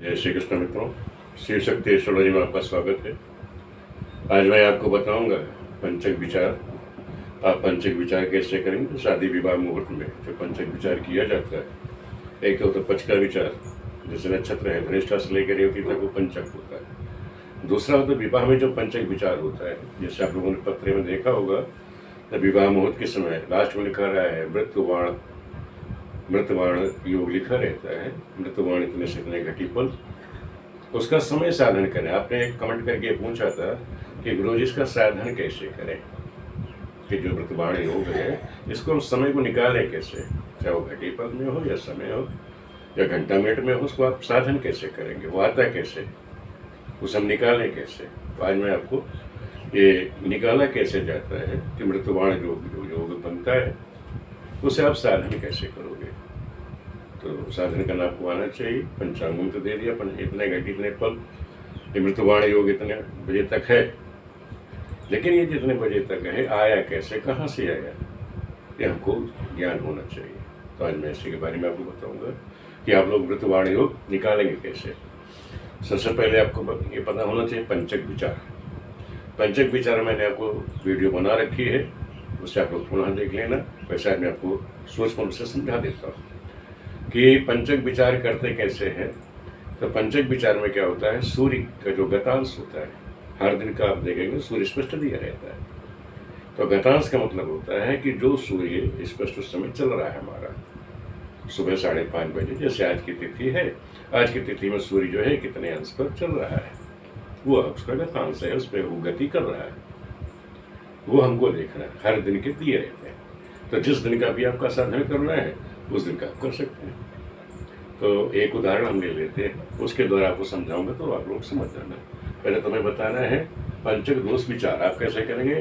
जय श्री कृष्ण मित्रों, शिव शक्ति एस्ट्रोलॉजी में आपका स्वागत है। आज मैं आपको बताऊंगा पंचक विचार। आप पंचक विचार कैसे करेंगे शादी विवाह मुहूर्त में। जो पंचक विचार किया जाता है, एक तो होता है पच का विचार, जैसे नक्षत्र है धनिष्ठा से लेकर रेवती तक वो पंचक होता है। दूसरा होता है विवाह में जो पंचक विचार होता है, जैसे आप लोगों ने पत्र में देखा होगा तो विवाह मुहूर्त के समय लास्ट में लिखा रहा है मृतवाण योग लिखा रहता है, मृतवाण इतने से इतने घटी पल, उसका समय साधन करें। आपने कमेंट करके पूछा था कि गुरुजी इसका साधन कैसे करें, कि जो मृतवाण योग है इसको हम समय को निकालें कैसे, चाहे वो घटी पल में हो या समय हो या घंटा मिनट में हो, उसको आप साधन कैसे करेंगे, वो आता कैसे, उसे हम निकालें कैसे। तो आज मैं आपको ये निकाला कैसे जाता है कि मृतवाण जो योग बनता है उसे आप साधन कैसे करोगे। तो साधन करना आपको आना चाहिए। पंचांग तो दे दिया, इतने घंटे इतने पल, ये मृतवाण योग इतने बजे तक है, लेकिन ये जितने बजे तक है आया कैसे, कहाँ से आया, ये हमको ज्ञान होना चाहिए। तो आज मैं इसी के बारे में आपको बताऊंगा कि आप लोग मृतवाण योग निकालेंगे कैसे। सबसे पहले आपको ये पता होना चाहिए पंचक विचार। पंचक विचार मैंने आपको वीडियो बना रखी है, उससे आप लोग पुनः देख लेना। वैसे मैं आपको सूक्ष्म से समझा देता हूँ कि पंचक विचार करते कैसे हैं। तो पंचक विचार में क्या होता है, सूर्य का जो गतांश होता है, हर दिन का आप देखेंगे सूर्य स्पष्ट दिया रहता है। तो गतांश का मतलब होता है कि जो सूर्य स्पष्ट उस समय चल रहा है हमारा, सुबह 5:30 बजे, जैसे आज की तिथि है, आज की तिथि में सूर्य जो है कितने अंश पर चल रहा है, वो उसका गतांश है, उसमें वो गति कर रहा है, वो हमको देखना है। हर दिन के दिए रहते हैं, तो जिस दिन का भी आपका साधन करना है उस दिन का आप कर सकते हैं। तो एक उदाहरण हम ले लेते हैं, उसके द्वारा आपको समझाऊंगा तो आप लोग समझ जाना। पहले तुम्हें बताना है पंचक दोष विचार आप कैसे करेंगे।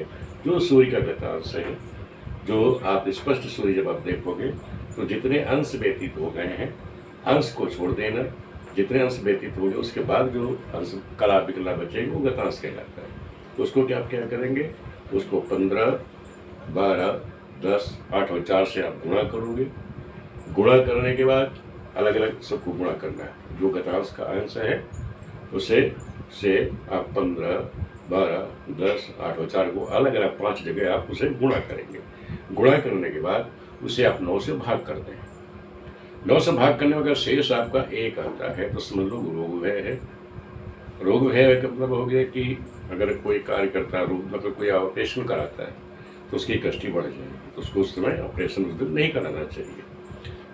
जो सूर्य का गतांश है, जो आप स्पष्ट सूर्य जब आप देखोगे तो जितने अंश व्यतीत हो गए हैं, अंश को छोड़ देना, जितने अंश व्यतीत हो गए उसके बाद जो अंश कला बिकला बचेगा वो गतांश कहलाता है। तो उसको क्या करेंगे, उसको 15, 12, 10, 8 और 4 से आप गुणा करोगे। गुणा करने के बाद अलग अलग सबको गुणा करना है। जो गतांश का अंश है उसे से आप 15, 12, 10, 8 और 4 को अलग अलग 5 जगह आप उसे गुणा करेंगे। गुणा करने के बाद उसे आप 9 से भाग कर दें। 9 से भाग करने में अगर शेष आपका 1 आता है तो समझ लो रोग भय है। रोग भय का मतलब हो गया कि अगर कोई कार्य करता है, मतलब कोई ऑपरेशन कराता है तो उसकी कष्टी बढ़ जाएगी, तो उसको उस समय ऑपरेशन उस दिन नहीं कराना चाहिए।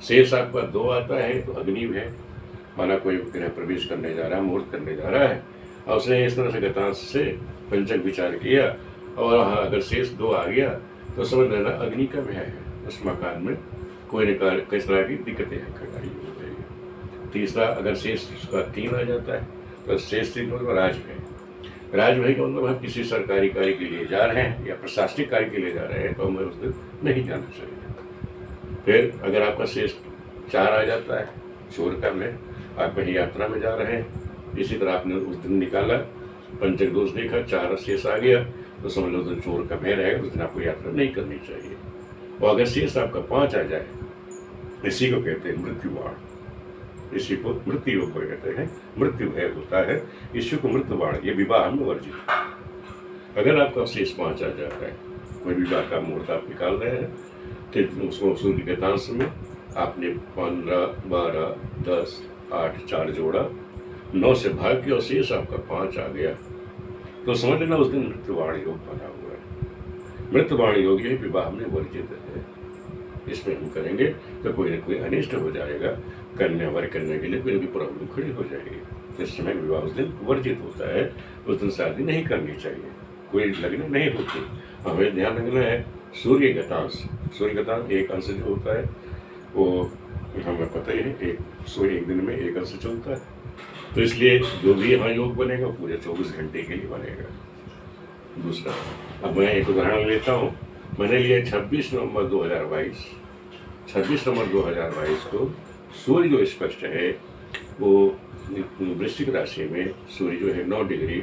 शेष आपका 2 आता है तो अग्नि है, माना कोई गृह प्रवेश करने जा रहा है, मुहूर्त करने जा रहा है, और उसने इस तरह से गतांश से पंचक विचार किया, और हाँ अगर शेष 2 आ गया तो समझ लेना अग्नि का भय है, उस मकान में कोई न किस तरह की दिक्कतें हैं, खड़ी हो जाएगी। तीसरा अगर शेष उसका 3 आ जाता है तो शेष 3 मतलब राजभय। राजभय का मतलब हम किसी सरकारी कार्य के लिए जा रहे हैं या प्रशासनिक कार्य के लिए जा रहे हैं तो हमें उस दिन नहीं जाना चाहिए। फिर अगर आपका शेष 4 आ जाता है, चोर का में आप कहीं यात्रा में जा रहे हैं, इसी तरह आपने उस दिन निकाला, पंचक दोष देखा, 4 शेष आ गया तो समझ लो तो चोर का भय रहेगा, उस दिन आपको यात्रा नहीं करनी चाहिए। और अगर शेष आपका 5 आ जाए, इसी को कहते हैं मृत्युवाण, इसी को मृत्यु योग कहते हैं। मृत्यु भय होता है, इसी को मृत्युवाण, ये विवाह में वर्जित। अगर आपका शेष 5 आ जाता है, कोई विवाह का मुहूर्त आप निकाल रहे हैं, तो उसको सूर्य गतांश में आपने 15, 12, 10, 8, 4 जोड़ा, 9 से भाग किया और शेष आपका 5 आ गया तो समझ लेना उस दिन मृत्युवाण योग बना हुआ है। मृत्युवाण योग ये विवाह में वर्जित है, इसमें हम करेंगे तो कोई न कोई अनिष्ट हो जाएगा, कन्या वर करने के लिए कोई न कोई प्रॉब्लम खड़ी हो जाएगी। इस समय विवाह उस दिन वर्जित होता है, उस दिन शादी नहीं करनी चाहिए, कोई लग्न नहीं होती। हमें ध्यान रखना है सूर्य गतांश, सूर्य गतांश एक अंश जो होता है वो हमें पता ही है, एक सूर्य एक दिन में 1 अंश चलता है, तो इसलिए जो भी यहाँ योग बनेगा पूरे 24 घंटे के लिए बनेगा। दूसरा अब मैं एक उदाहरण लेता हूँ, मैंने लिया 26 नवंबर 2022। 26 नवंबर 2022 को सूर्य जो स्पष्ट है वो वृश्चिक राशि में सूर्य जो है 9 डिग्री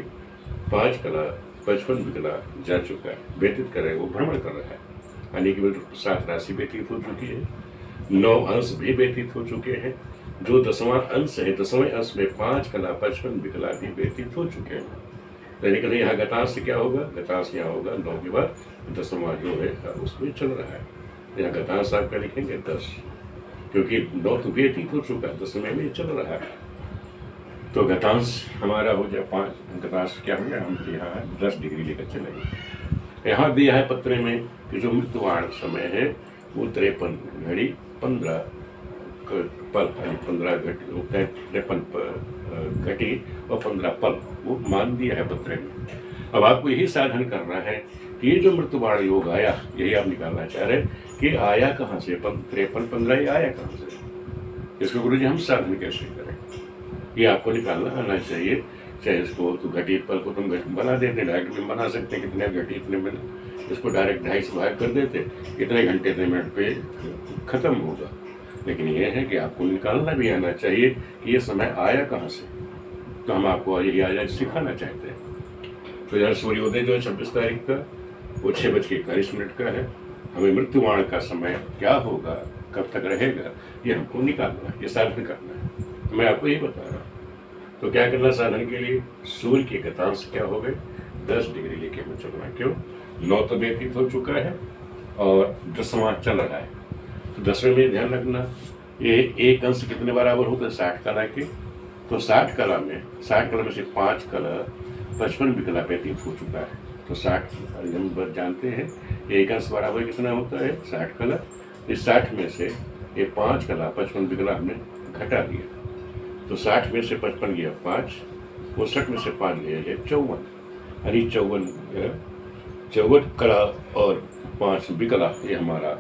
5 कला 55 विकला जा चुका है, व्यतीत कर रहा है, वो भ्रमण कर रहा है, यानी कि 7 राशि व्यतीत हो चुकी है, 9 अंश भी व्यतीत हो चुके हैं, जो 10वां अंश है, 10वें अंश में 5 कला 55 विकला भी व्यतीत हो चुके हैं। लेकिन यहाँ गतांश क्या होगा, गतांश यहाँ होगा 9 के बाद 10वां जो है उसमें चल रहा है। यहाँ गतांश आपका लिखेंगे 10, क्योंकि 9 तो व्यतीत हो चुका है, 10वें में चल रहा है। तो गतांश हमारा हो जाए 5, गतांश क्या हो गया, हम यहाँ 10 डिग्री लेकर चलेंगे। यहाँ दिया है पत्र में कि जो मृत्युवाण समय है वो 53 घड़ी 15 पल, 15 घटी 53 घटी और 15 पल वो मान दिया है पत्र में। अब आपको यही साधन करना है कि ये जो मृत्युवाण योग आया, यही आप निकालना चाह रहे कि आया कहाँ से, 53 15 ये आया कहाँ से, इसको गुरु जी हम साधन कैसे करें, ये आपको निकालना आना चाहिए। चाहे इसको तो घटी पल को तुम बना देते, डायरेक्ट भी बना सकते हैं, कितने घटी इतने मिनट, इसको डायरेक्ट 2.5 से भाग कर देते, इतने घंटे इतने मिनट पे खत्म होगा। लेकिन ये है कि आपको निकालना भी आना चाहिए कि ये समय आया कहाँ से। तो हम आपको यही आज सिखाना चाहते हैं। तो यार सूर्योदय जो है 26 तारीख का वो 6:41 का है। हमें मृत्युवाण का समय क्या होगा, कब तक रहेगा, ये हमको निकालना है, ये साधन करना है। मैं आपको ये बता रहा हूँ। तो क्या करना साधन के लिए, सूर्य के गतांश क्या हो गए 10 डिग्री लेके हमें चलना। क्यों, 9 तो व्यतीत हो चुका है और 10वां चल रहा है। तो 10वें में ध्यान रखना, ये एक अंश कितने बराबर होता है 60 कला के। तो 60 कला में से 5 कला 55 विकला व्यतीत हो चुका है। तो 60 हम जानते हैं एक अंश बराबर कितना होता है 60 कला। इस 60 में से ये 5 कला 55 विकला हमने घटा दिया। तो 60 में से 55 गया 5, 59 में से 5 गया है 54, यानी 54 कला और 5 विकला, ये हमारा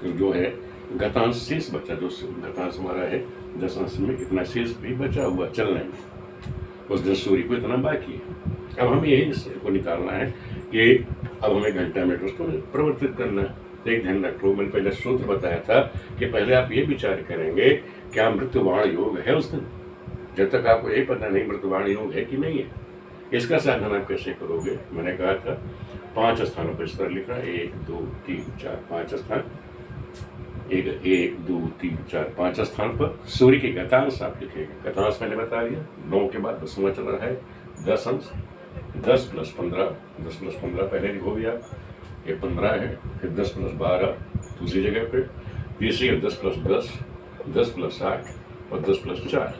जो है गतांश शेष बचा। जो गतांश हमारा है 10 अंश में इतना शेष भी बचा हुआ चलने में, उस 10 सूर्य को इतना बाकी है। अब हमें यही को निकालना है कि अब हमें घंटा मीटर उसको परिवर्तित करना है। तो एक ध्यान रखो, मैंने पहले सूत्र बताया था कि पहले आप ये विचार करेंगे क्या मृत्युवाण योग है उस दिन। जब तक आपको ये पता नहीं मृत्युवाण योग है कि नहीं है, इसका साधन आप कैसे करोगे। मैंने कहा था 5 स्थानों पर इस तरह लिखा, 1 2 3 4 5 स्थान, 1 2 3 4 5 स्थान पर सूर्य के गतांश आप लिखेंगे। गतांश मैंने बता दिया 9 के बाद 10वां चल रहा है 10 अंश, 10 + 15, 10 + 15 पहले लिखो गया, ये 15 है। फिर 10 + 12 दूसरी जगह पे, तीसरी है 10 + 10, 10 + 8 और 10 + 4,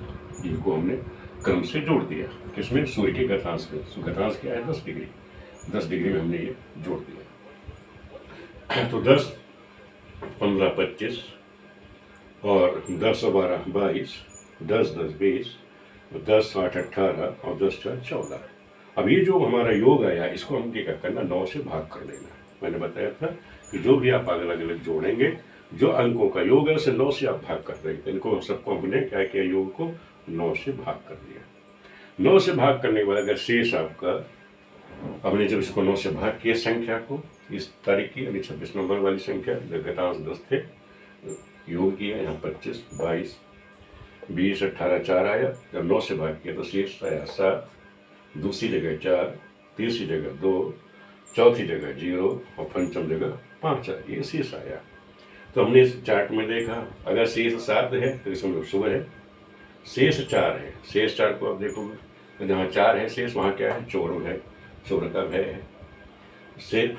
इनको हमने क्रम से जोड़ दिया। किसमें, सूर्य के गतांश में। गतांश क्या है 10 डिग्री, 10 डिग्री में हमने ये जोड़ दिया। तो 10 15 25 और 10 12 22, 10 10 20, 10 8 18 और 10 4 14। अब ये जो हमारा योग आया इसको हम क्या करना, 9 से भाग कर देना। मैंने बताया था कि जो भी आप अलग अलग जोड़ेंगे, जो अंकों का योग है उसे 9 से आप भाग कर देंगे। इनको सबको हमने क्या किया, योग को 9 से भाग कर दिया। 9 से भाग करने के बाद अगर शेष आपका, हमने जब इसको 9 से भाग किया संख्या को, इस तारीख की यानी 26 नंबर वाली संख्या, गतांश 10 थे, योग किया यहाँ 25 22 20 18 4 आया। जब 9 से भाग किया तो शेष आया 7, दूसरी जगह 4, तीसरी जगह 2, चौथी जगह 0 और पंचम जगह 5 आया, ये शेष आया। तो हमने इस चार्ट में देखा, अगर शेष 7 है तो इसमें शुभ है, शेष 4 है, शेष 4 को आप देखोगे तो जहाँ 4 है शेष वहाँ क्या है, चोर है, चोर का भय है।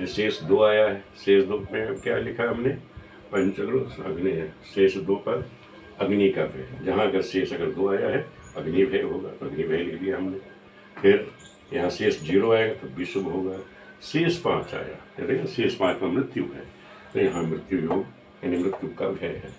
शेष 2 आया है, शेष 2 में क्या लिखा हमने, पंचग्र अग्नि है, शेष 2 पर अग्नि का भय, जहाँ अगर शेष अगर 2 आया है अग्नि भय होगा तो अग्नि भय लिख दिया हमने। फिर यहाँ शेष 0 आएगा तो विशुभ होगा। शेष 5 आया, देखिए शेष 5 में मृत्यु है तो यहाँ मृत्यु योग यानी मृत्यु का भय है।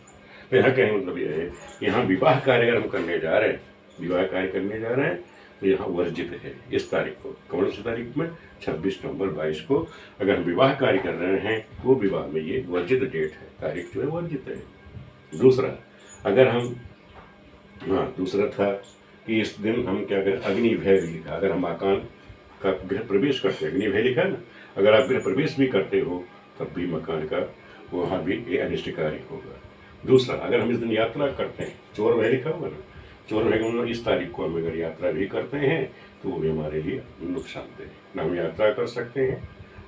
तो यहाँ कहने मतलब यह है, यहाँ विवाह कार्य अगर हम करने जा रहे हैं, विवाह कार्य करने जा रहे हैं तो यहाँ वर्जित है। इस तारीख को, कौन सी तारीख में, 26 नवंबर 22 को अगर हम विवाह कार्य कर रहे हैं वो विवाह में ये वर्जित डेट है, तारीख जो है वर्जित है। दूसरा, अगर हम दूसरा था कि इस दिन हम क्या करें, अग्नि भय लिखा, अगर हम मकान का गृह प्रवेश करते हैं, अग्नि भय लिखा है ना, अगर आप गृह प्रवेश भी करते हो तब भी मकान का वहाँ भी ये अनिष्टकारी होगा। दूसरा, अगर हम इस दिन यात्रा करते हैं, चोर भय लिखा होगा ना, चोर भय का इस तारीख को हम अगर यात्रा भी करते हैं तो वो भी हमारे लिए नुकसानदेह है। ना हम यात्रा कर सकते हैं,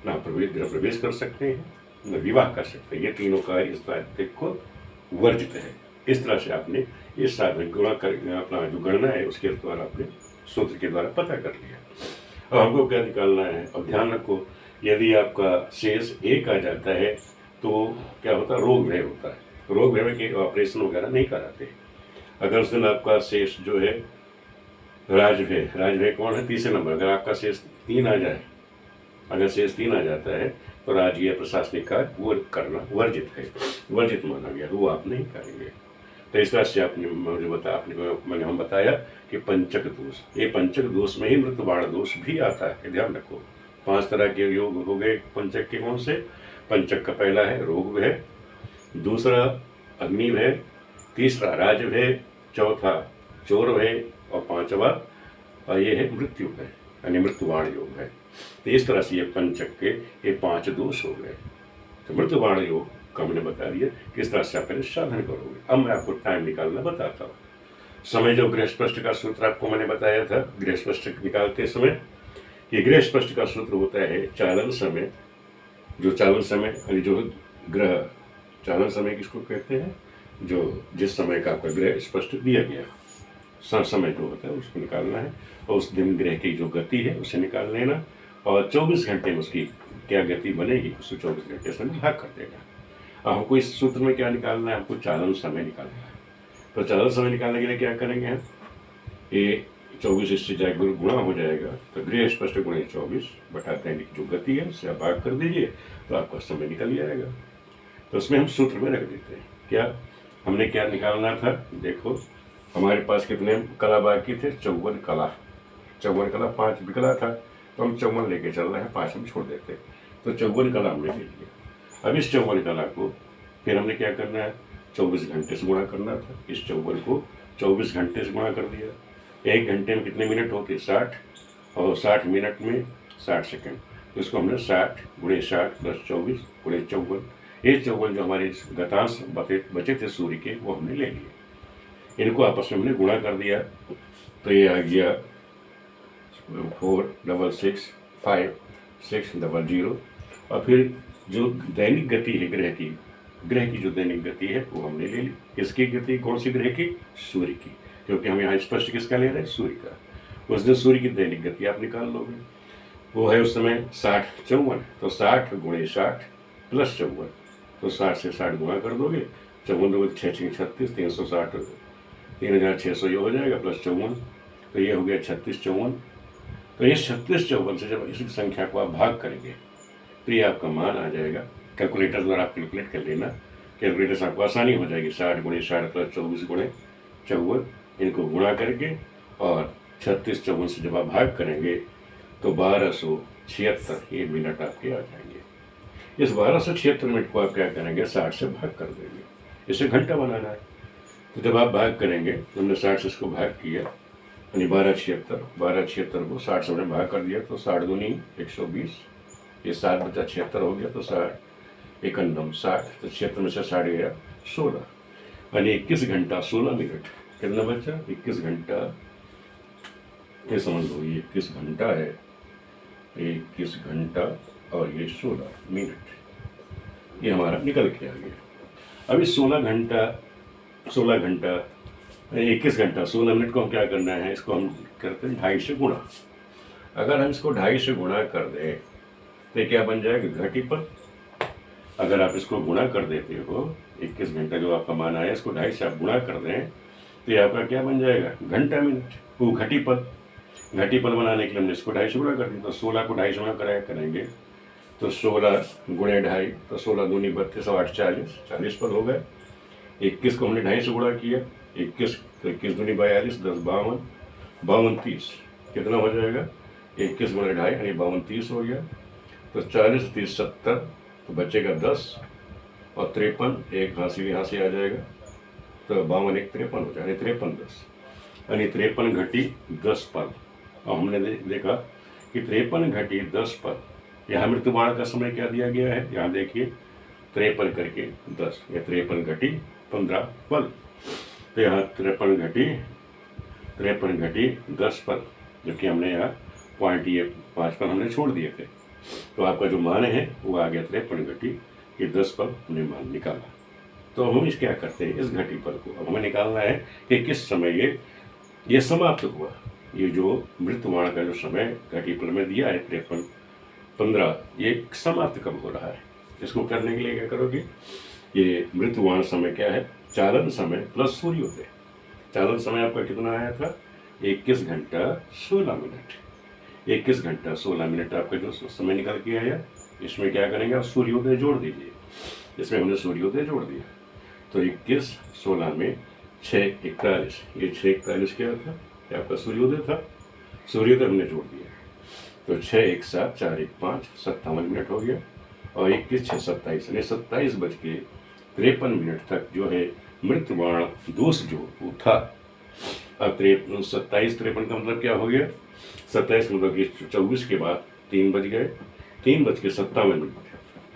ना गृह प्रवेश कर सकते हैं, न विवाह कर सकते हैं। ये तीनों कार्य इस तारीख को वर्जित है। इस तरह से आपने इस साधन गुणा कर अपना जो गणना है उसके द्वारा आपने सूत्र के द्वारा पता कर लिया। अब हमको क्या निकालना है? अब ध्यान रखो, यदि आपका शेष 1 आ जाता है तो क्या होता है? रोग व्यय होता है। रोग व्यय के ऑपरेशन वगैरह नहीं कराते। अगर उस दिन आपका शेष जो है राजव्यय कौन है? तीसरे नंबर। अगर आपका शेष 3 आ जाए, अगर शेष 3 आ जाता है तो राजकीय प्रशासनिक कार्य वो करना वर्जित है, वर्जित माना गया, वो आप नहीं करेंगे। तो इस तरह से आपने मुझे मैंने हम बताया कि पंचक दोष, ये पंचक दोष में ही मृत्युबाण दोष भी आता है। ध्यान रखो, 5 तरह के योग हो गए पंचक के। कौन से? पंचक का पहला है रोग भय, दूसरा अग्नि भय, तीसरा राज भय, चौथा चोर भय और पांचवा और ये है मृत्यु भय, यानी मृत्युबाण योग है। तो इस तरह से ये पंचक के ये 5 दोष हो गए। तो मृत्युबाण योग का मैंने बता दिया किस तरह से आप पहले साधन करोगे। अब मैं आपको टाइम निकालना बताता हूँ। समय जो गृहस्पष्ट का सूत्र आपको मैंने बताया था, गृहस्पष्ट निकालते समय ये गृहस्पष्ट का सूत्र होता है चालन समय। जो चालन समय यानी जो ग्रह चालन समय किसको कहते हैं? जो जिस समय का आपका ग्रह स्पष्ट दिया गया समय जो होता है उसको निकालना है, और उस दिन ग्रह की जो गति है उसे निकाल लेना, और 24 घंटे में उसकी क्या गति बनेगी उसको 24 घंटे से भाग कर देना। अब हमको इस सूत्र में क्या निकालना है? हमको चालन समय निकालना है। तो चालन समय निकालने के लिए क्या करेंगे हम? ये 24 इससे जाएगा गुणा हो जाएगा, तो गृह स्पष्ट गुणे 24 बटा दैनिक जो गति है उससे आप भाग कर दीजिए तो आपका समय निकल जाएगा। तो उसमें हम सूत्र में रख देते हैं। क्या हमने क्या निकालना था? देखो, हमारे पास कितने कला बाकी थे? 54 कला। 54 कला, 5 विकला था तो हम 54 लेके चल रहे हैं, 5 हम छोड़ देते। तो 54 कला हमने ले लिया। अब इस 54 कला को फिर हमने क्या करना है? 24 घंटे से गुणा करना था। इस 54 को 24 घंटे से गुणा कर दिया। 1 घंटे में कितने मिनट होते? 60, और 60 मिनट में 60 सेकंड। तो इसको हमने 60 गुणे 60 प्लस 24 गुणे 54, ये 54 जो हमारे गतांश बचे थे सूर्य के वो हमने ले लिए। इनको आपस में हमने गुणा कर दिया तो ये आ गया 4665600। और फिर जो दैनिक गति है ग्रह की जो दैनिक गति है वो हमने ले ली। किसकी गति? कौन सी ग्रह की? सूर्य की, क्योंकि हम यहाँ स्पष्ट किसका ले रहे हैं? सूर्य का। उस दिन सूर्य की दैनिक गति आप निकाल लोगे, वो है उस समय 60 54। तो 60 गुणे 60 प्लस 54, तो 60 से 60 गुणा कर दोगे, 54 दोगे 6 36 360 3600 ये हो जाएगा प्लस 54, तो ये हो गया 36 54। तो ये 36 54 से जब इस संख्या को आप भाग करेंगे तो ये आपका मान आ जाएगा। कैलकुलेटर द्वारा आप कैलकुलेट कर लेना, कैलकुलेटर से आपको आसानी हो जाएगी। 60 गुणे 60 प्लस 24 गुणे 54, इनको गुणा करके और 36 54 से जब आप भाग करेंगे तो 1276 ये मिनट आपके आ जाएंगे। इस 1276 मिनट को आप क्या करेंगे? 60 से भाग कर देंगे। इसे घंटा बनाना है। तो जब आप भाग करेंगे, हमने 60 से इसको भाग किया यानी 1276 को 60 से हमने भाग कर दिया, तो 60 दूनी 120, ये 7 बचा 76 हो गया, तो 60 एकम 60, तो 76 में से 60 गया 16, यानी 21 घंटा 16 मिनट। कितना बचा? 21 घंटा, ये समझ लो ये 21 घंटा है, 21 घंटा और ये 16 मिनट, ये हमारा निकल के आ गया। अब इस 16 घंटा 21 घंटा 16 मिनट को हम क्या करना है? इसको हम करते हैं 2.5 से गुणा। अगर हम इसको 2.5 से गुणा कर दें तो क्या बन जाएगा? घटीपल। अगर आप इसको गुणा कर देते हो, 21 घंटा जो आपका मान आया इसको 2.5 से आप गुणा कर दें तो ये आपका क्या बन जाएगा? घंटा मिनट, वो घटीपल। घटीपल बनाने के लिए हमने इसको 2.5 से गुणा कर दिया, तो 16 को 2.5 से गुणा कराया करेंगे तो 16 गुणे 2.5, तो 16 दूनी 32 और 8 40 पल हो गए। 21 को हमने 2.5 से गुणा किया, 21 तो 21 दूनी 42, 10 52, 52 30, कितना हो जाएगा? 21 गुणे 2.5 यानी 52 30 हो गया। तो 40 30 70, तो बचेगा 10 और 53, एक यहाँ से आ जाएगा, तो 52 1 53 हो जाएगा, 53 10, यानी 53 घटी 10 पल। और हमने देखा कि 53 घटी 10 पल, यहाँ मृत्युबाण का समय क्या दिया गया है? यहाँ देखिए 53 करके 10, या 53 घटी 15 पल, तो यहाँ 53 घटी 10 पल, जबकि हमने यहाँ पॉइंट ये 5 पल हमने छोड़ दिए थे। तो आपका जो मान है वो आ गया 53 घटी ये 10 पल हमने मान निकाला। तो हम इस क्या करते हैं, इस घटीपल को अब हमें निकालना है कि किस समय ये समाप्त हुआ। ये जो मृत्युवाण का जो समय घटीपल में दिया है 53-15, ये समाप्त कब हो रहा है। इसको करने के लिए क्या करोगे, ये मृत्युवाण समय क्या है, चालन समय प्लस सूर्योदय। चालन समय आपका कितना आया था, 21 घंटा 16 मिनट। 21 घंटा 16 मिनट आपका जो समय निकल के आया, इसमें क्या करेंगे आप सूर्योदय जोड़ दीजिए। इसमें हमने सूर्योदय जोड़ दिया तो 21-16 में 6:41, ये 6:41 क्या था, ये आपका सूर्योदय था। सूर्योदय हमने जोड़ दिया तो 6 1 7 4 1 5 57 मिनट हो गया, और 21 6 27 यानी 27:53 तक जो है मृत्युवाण दोष जो वो था। अब 27-53 का मतलब क्या हो गया, 27 मतलब कि 24 के बाद 3 बज गए, 3:57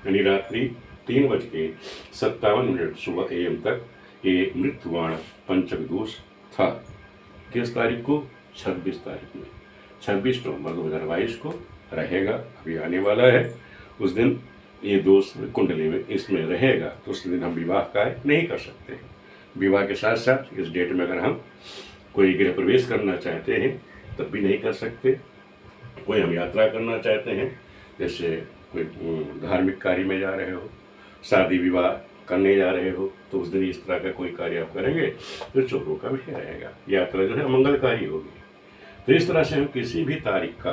यानी रात्रि 3:57 सुबह AM तक ये मृत्युवाण पंचक दोष था। किस तारीख को, 26 तारीख में, 26 नवंबर 2022 को रहेगा, अभी आने वाला है। उस दिन ये दोष कुंडली में इसमें रहेगा, तो उस दिन हम विवाह कार्य नहीं कर सकते। विवाह के साथ साथ इस डेट में अगर हम कोई गृह प्रवेश करना चाहते हैं तब भी नहीं कर सकते। कोई हम यात्रा करना चाहते हैं, जैसे कोई धार्मिक कार्य में जा रहे हो, शादी विवाह करने जा रहे हो, तो उस दिन इस तरह का कोई कार्य आप करेंगे तो चोरों का विषय रहेगा, यात्रा जो है मंगलकारी होगी। तो इस तरह से हम किसी भी तारीख का,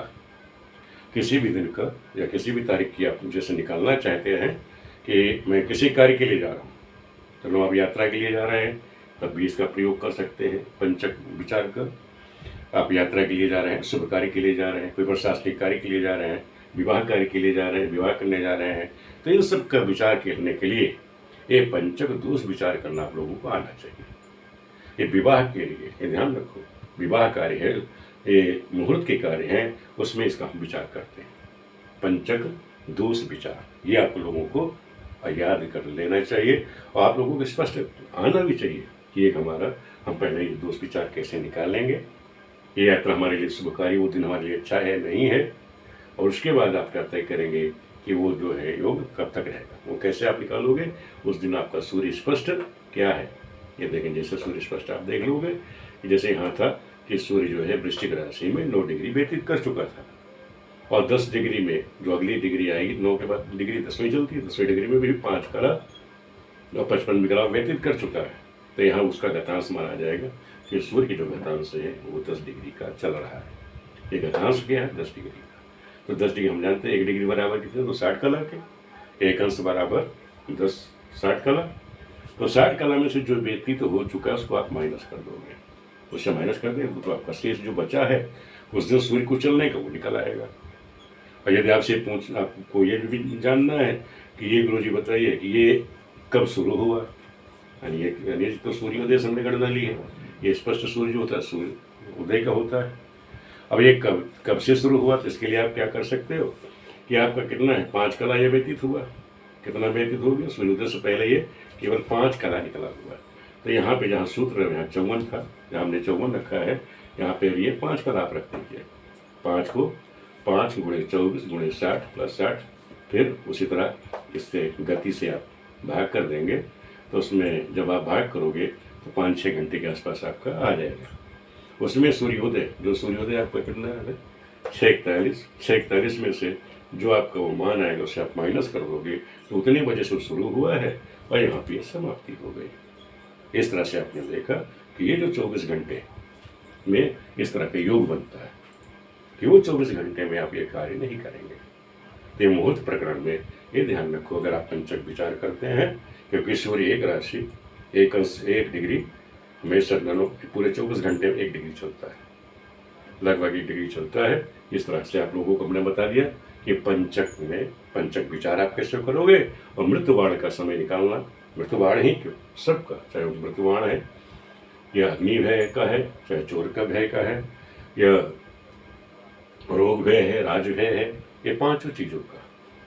किसी भी दिन का या किसी भी तारीख की आप जैसे निकालना चाहते हैं कि मैं किसी कार्य के लिए जा रहा हूँ, चलो आप यात्रा के लिए जा रहे हैं तब भी इसका प्रयोग कर सकते हैं पंचक विचार कर। आप यात्रा के लिए जा रहे हैं, शुभ कार्य के लिए जा रहे हैं, कोई प्रशासनिक कार्य के लिए जा रहे हैं, विवाह कार्य के लिए जा रहे हैं, विवाह करने जा रहे हैं, तो इन सब का विचार करने के लिए ये पंचक दोष विचार करना आप लोगों को आना चाहिए। ये विवाह के लिए, ये ध्यान रखो, विवाह कार्य है, ये मुहूर्त के कार्य हैं, उसमें इसका हम विचार करते हैं। पंचक दोष विचार ये आप लोगों को याद कर लेना चाहिए, और आप लोगों को स्पष्ट आना भी चाहिए कि एक हमारा, हम पहले ये दोष विचार कैसे निकालेंगे, ये यात्रा हमारे लिए शुभकारी, वो दिन हमारे लिए अच्छा है नहीं है, और उसके बाद आप क्या तय करेंगे कि वो जो है योग कब तक रहेगा। वो कैसे आप निकालोगे, उस दिन आपका सूर्य स्पष्ट क्या है ये देखें। जैसे सूर्य स्पष्ट आप देख लोगे कि जैसे यहाँ था कि सूर्य जो है वृश्चिक राशि में 9 डिग्री व्यतीत कर चुका था, और 10 डिग्री में जो अगली डिग्री आएगी, 9 के बाद डिग्री 10वीं चलती है, 10वीं डिग्री में भी 5 कला और 55 विकला व्यतीत कर चुका है। तो यहाँ उसका घातांश माना जाएगा कि सूर्य की जो घातांश है वो 10 डिग्री का चल रहा है। ये घातांश क्या है, 10 डिग्री का। तो 10 डिग्री हम जानते हैं 1 डिग्री बराबर कितने, तो 60 कला के, 1 अंश बराबर 10 60 कला। तो 60 कला में से जो व्यतीत हो चुका है उसको आप माइनस कर दोगे, उससे माइनस कर देंगे तो आपका शेष जो बचा है उस दिन सूर्य को चलने का वो निकल आएगा। और यदि आपसे आपको ये भी जानना है कि ये गुरु जी बताइए कि ये कब शुरू हुआ, यानी तो सूर्योदय से हमने गणना ली है, ये स्पष्ट सूर्य जो होता है सूर्य उदय का होता है। अब ये कब से शुरू हुआ, तो इसके लिए आप क्या कर सकते हो कि आपका कितना है, 5 कला ये व्यतीत हुआ, कितना व्यतीत हो गया, सूर्योदय से पहले ये केवल 5 कला निकला हुआ। तो यहाँ पे जहाँ सूत्र है यहाँ 54 था, जहाँ हमने 54 रखा है, यहाँ पे ये 5 कला आप रख दीजिए। 5 को 5 × 24 × 60 + 60, फिर उसी तरह इससे गति से आप भाग कर देंगे, तो उसमें जब आप भाग करोगे तो 5-6 घंटे के आसपास आपका आ जाएगा। उसमें सूर्योदय, जो सूर्योदय आपका कितना है, 6:41 में से जो आपका वो मान आएगा उसे आप माइनस कर दोगे, तो उतने बजे से शुरू हुआ है और यहाँ पे समाप्ति हो गई। इस तरह से आपने देखा कि ये जो 24 घंटे में इस तरह का योग बनता है कि वो 24 घंटे में आप ये कार्य नहीं करेंगे। तो मुहूर्त प्रकरण में ये ध्यान रखो, अगर आप पंचक विचार करते हैं, क्योंकि सूर्य एक राशि 1 अंश 1 डिग्री हमेशा पूरे 24 घंटे में 1 डिग्री चलता है, लगभग 1 डिग्री चलता है। इस तरह से आप लोगों को हमने बता दिया कि पंचक में पंचक विचार आप कैसे करोगे, और मृत्युवाण का समय निकालना, मृत्युवाण ही क्यों, सबका, चाहे वो मृत्युवाण है या अग्नि भय का है, चाहे चोर का भय का है, या रोग भय है, राज भय है, ये 5 चीज़ों का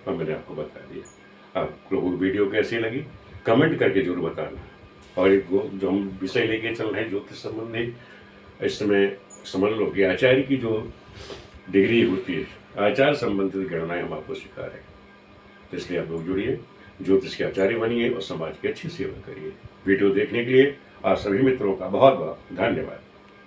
अब मैंने आपको बता दिया। आप लोगों को वीडियो कैसी लगी कमेंट करके जरूर बताना। और एक जो हम विषय लेके चल रहे हैं ज्योतिष संबंधी, इस समय समझ लो कि आचार्य की जो डिग्री होती है, आचार संबंधित गणनाएं हम आपको सिखा रहे हैं, तो इसलिए आप लोग जुड़िए। ज्योतिष के आचार्य बनिए और समाज की अच्छी सेवा करिए। वीडियो देखने के लिए आप सभी मित्रों का बहुत बहुत धन्यवाद।